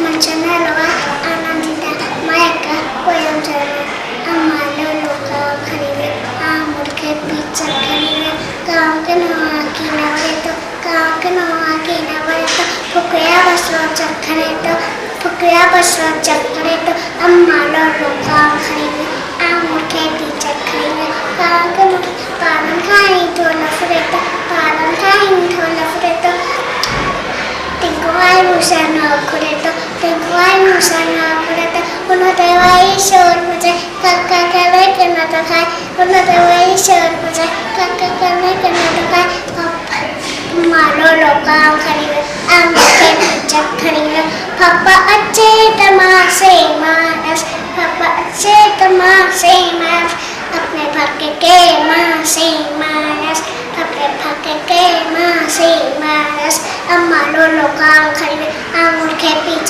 Mancanelva, Anandita, Maika, William Turner, Amalo, Loka, Karive, Amurke, Pizza, Karive, Kankanaaki, Navareto, Kankanaaki, Navareto, Pukuya Baswa Chakareto, Pukuya Baswa Chakareto, Amalo, Loka, Karive, Amurke, Pizza, Karive, Kankanaaki, Palankai, Tola Fureto, Palankai, Tola Fureto. Tengkuai musana kureto, tengkuai musana kureto. Uno te vai shor mujhe, kakka kale kena to khai. Uno te vai shor mujhe, kakka kale kena to khai. Malo loka kharive, amke chak kharive. Papa acche tamase manas, papa acche tamase manas. अपने भाग्य के मासे मानस, अपने भाग्य के मासे मानस. अम्मा लो लोका खरीदे, आंगूर के पीछे